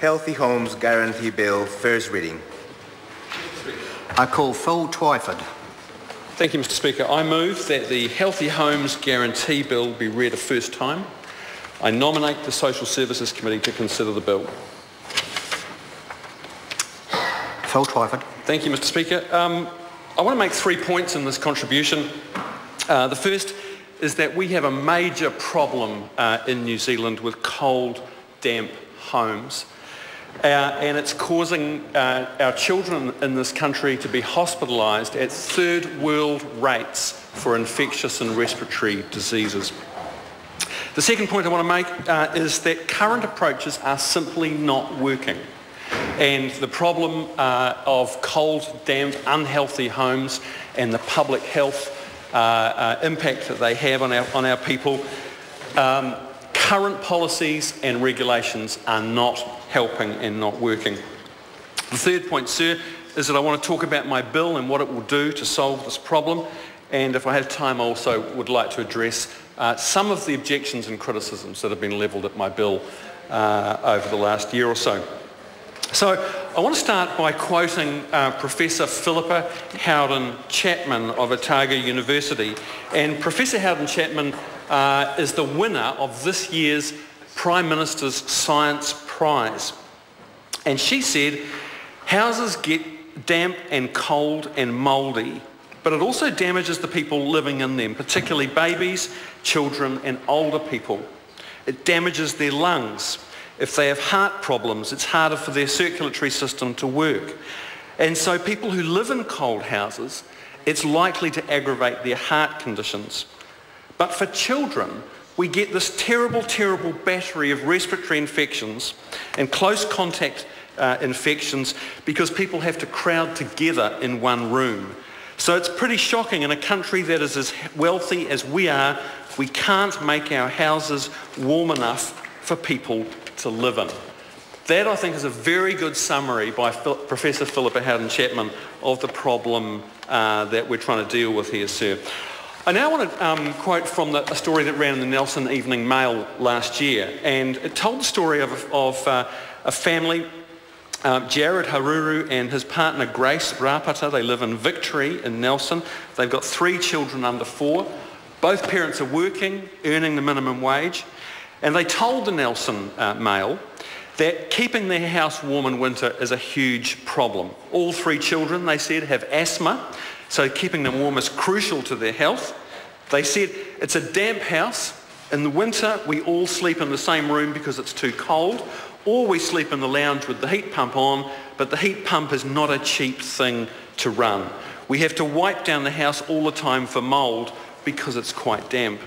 Healthy Homes Guarantee Bill, first reading. I call Phil Twyford. Thank you, Mr Speaker. I move that the Healthy Homes Guarantee Bill be read a first time. I nominate the Social Services Committee to consider the bill. Phil Twyford. Thank you, Mr Speaker. I want to make 3 points in this contribution. The first is that we have a major problem in New Zealand with cold, damp homes. And it's causing our children in this country to be hospitalised at third world rates for infectious and respiratory diseases. The second point I want to make is that current approaches are simply not working. And the problem of cold, damp, unhealthy homes and the public health impact that they have on our people, current policies and regulations are not helping and not working. The third point, sir, is that I want to talk about my bill and what it will do to solve this problem. And if I have time, I also would like to address some of the objections and criticisms that have been levelled at my bill over the last year or so. So I want to start by quoting Professor Philippa Howden Chapman of Otago University. And Professor Howden Chapman is the winner of this year's Prime Minister's Science Prize. And she said, houses get damp and cold and mouldy, but it also damages the people living in them, particularly babies, children and older people. It damages their lungs. If they have heart problems, it's harder for their circulatory system to work. And so people who live in cold houses, it's likely to aggravate their heart conditions. But for children, we get this terrible, terrible battery of respiratory infections and close contact infections because people have to crowd together in one room. So it's pretty shocking in a country that is as wealthy as we are, we can't make our houses warm enough for people to live in. That, I think, is a very good summary by Professor Philippa Howden Chapman of the problem that we're trying to deal with here, sir. I now want to quote from a story that ran in the Nelson Evening Mail last year, and it told the story of a family, Jared Haruru and his partner Grace Rapata. They live in Victory in Nelson. They've got 3 children under 4. Both parents are working, earning the minimum wage. And they told the Nelson Mail that keeping their house warm in winter is a huge problem. All 3 children, they said, have asthma, so keeping them warm is crucial to their health. They said it's a damp house. In the winter, we all sleep in the same room because it's too cold, or we sleep in the lounge with the heat pump on, but the heat pump is not a cheap thing to run. We have to wipe down the house all the time for mould because it's quite damp.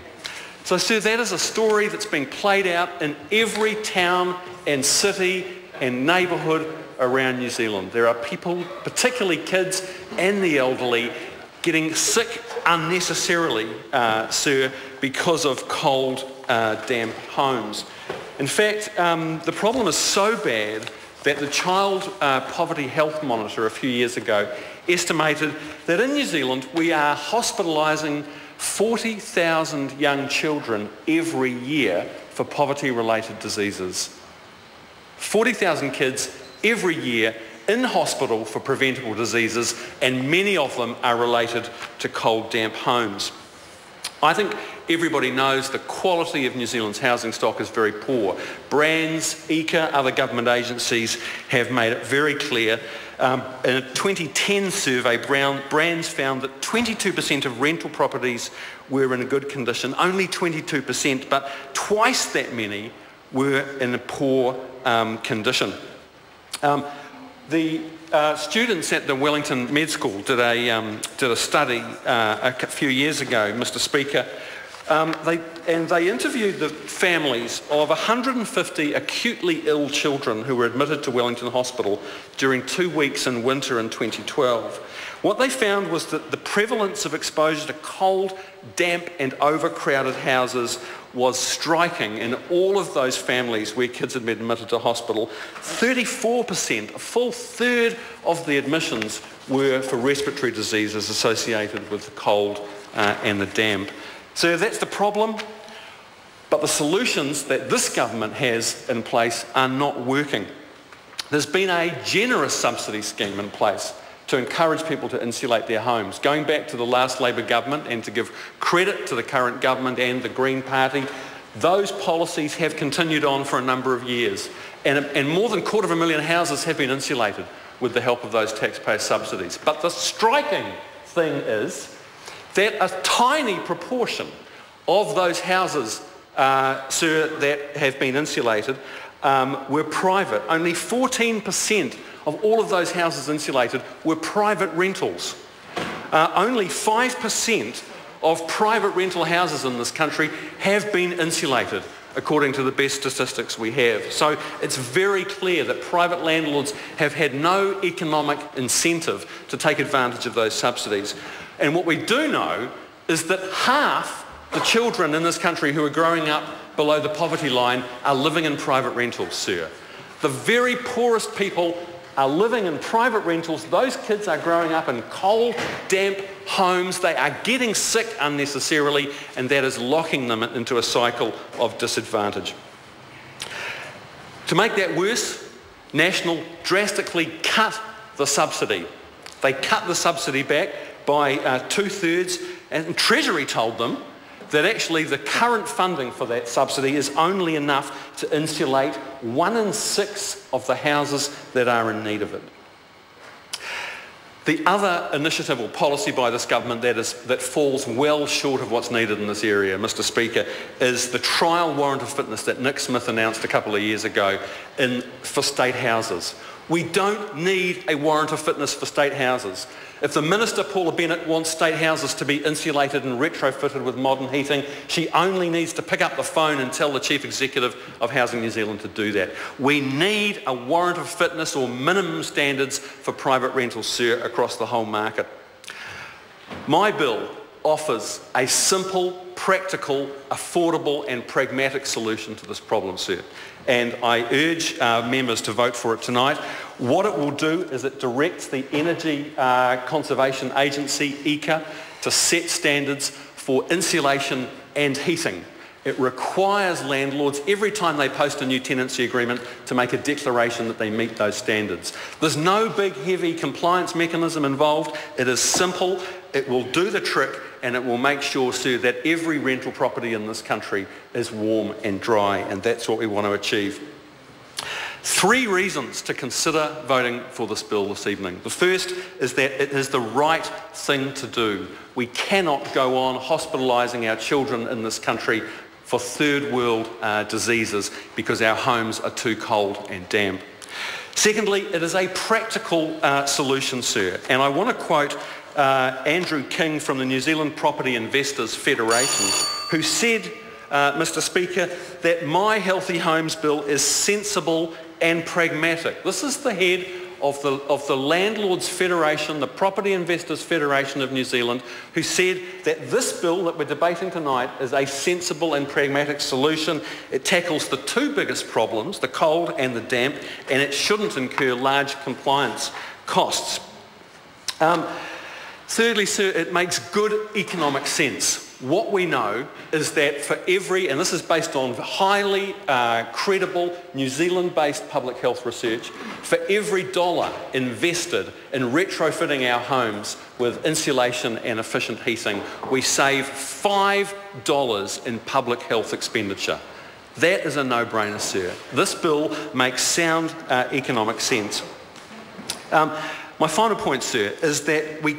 So, sir, that is a story that's being played out in every town and city and neighbourhood around New Zealand. There are people, particularly kids and the elderly, getting sick unnecessarily, sir, because of cold, damp homes. In fact, the problem is so bad that the Child Poverty Health Monitor a few years ago estimated that in New Zealand we are hospitalising 40,000 young children every year for poverty-related diseases. 40,000 kids every year in hospital for preventable diseases, and many of them are related to cold, damp homes. I think everybody knows the quality of New Zealand's housing stock is very poor. Brands, ICA, other government agencies have made it very clear. In a 2010 survey, Brands found that 22% of rental properties were in a good condition, only 22%, but twice that many were in a poor condition. The students at the Wellington Med School did a study a few years ago, Mr Speaker. They interviewed the families of 150 acutely ill children who were admitted to Wellington Hospital during 2 weeks in winter in 2012. What they found was that the prevalence of exposure to cold, damp and overcrowded houses was striking in all of those families where kids had been admitted to hospital. 34%, a full third of the admissions were for respiratory diseases associated with the cold and the damp. So that's the problem, but the solutions that this government has in place are not working. There's been a generous subsidy scheme in place to encourage people to insulate their homes. Going back to the last Labor government, and to give credit to the current government and the Green Party, those policies have continued on for a number of years. And more than 250,000 houses have been insulated with the help of those taxpayer subsidies. But the striking thing is that a tiny proportion of those houses, sir, that have been insulated were private. Only 14% of all of those houses insulated were private rentals. Only 5% of private rental houses in this country have been insulated, according to the best statistics we have. So it's very clear that private landlords have had no economic incentive to take advantage of those subsidies. And what we do know is that half the children in this country who are growing up below the poverty line are living in private rentals, sir. The very poorest people are living in private rentals. Those kids are growing up in cold, damp homes. They are getting sick unnecessarily, and that is locking them into a cycle of disadvantage. To make that worse, National drastically cut the subsidy. They cut the subsidy back by 2/3, and Treasury told them that actually the current funding for that subsidy is only enough to insulate 1 in 6 of the houses that are in need of it. The other initiative or policy by this government that falls well short of what's needed in this area, Mr. Speaker, is the trial warrant of fitness that Nick Smith announced a couple of years ago for state houses. We don't need a warrant of fitness for state houses. If the Minister, Paula Bennett, wants state houses to be insulated and retrofitted with modern heating, she only needs to pick up the phone and tell the Chief Executive of Housing New Zealand to do that. We need a warrant of fitness or minimum standards for private rentals, sir, across the whole market. My bill offers a simple, practical, affordable and pragmatic solution to this problem, sir. And I urge members to vote for it tonight. What it will do is it directs the Energy Conservation Agency, ECA, to set standards for insulation and heating. It requires landlords, every time they post a new tenancy agreement, to make a declaration that they meet those standards. There's no big, heavy compliance mechanism involved. It is simple. It will do the trick, and it will make sure, sir, that every rental property in this country is warm and dry, and that's what we want to achieve. 3 reasons to consider voting for this bill this evening. The first is that it is the right thing to do. We cannot go on hospitalising our children in this country for third world diseases because our homes are too cold and damp. Secondly, it is a practical solution, sir, and I want to quote Andrew King from the New Zealand Property Investors Federation, who said, Mr. Speaker, that my Healthy Homes Bill is sensible and pragmatic. This is the head of the Landlords Federation, the Property Investors Federation of New Zealand, who said that this bill that we're debating tonight is a sensible and pragmatic solution. It tackles the 2 biggest problems, the cold and the damp, and it shouldn't incur large compliance costs. Thirdly, sir, it makes good economic sense. What we know is that for every, and this is based on highly credible New Zealand-based public health research, for every dollar invested in retrofitting our homes with insulation and efficient heating, we save $5 in public health expenditure. That is a no-brainer, sir. This bill makes sound economic sense. My final point, sir, is that we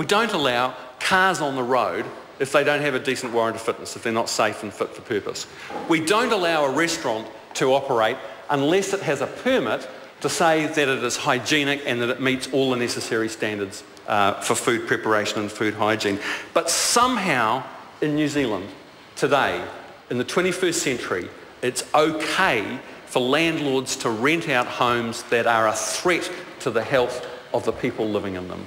don't allow cars on the road if they don't have a decent warrant of fitness, if they're not safe and fit for purpose. We don't allow a restaurant to operate unless it has a permit to say that it is hygienic and that it meets all the necessary standards for food preparation and food hygiene. But somehow in New Zealand today, in the 21st century, it's okay for landlords to rent out homes that are a threat to the health of the people living in them.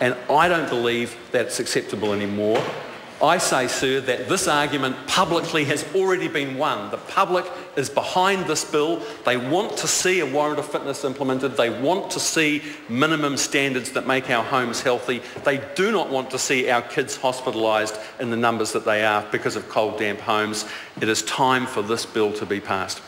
And I don't believe that's acceptable anymore. I say, sir, that this argument publicly has already been won. The public is behind this bill. They want to see a warrant of fitness implemented. They want to see minimum standards that make our homes healthy. They do not want to see our kids hospitalised in the numbers that they are because of cold, damp homes. It is time for this bill to be passed.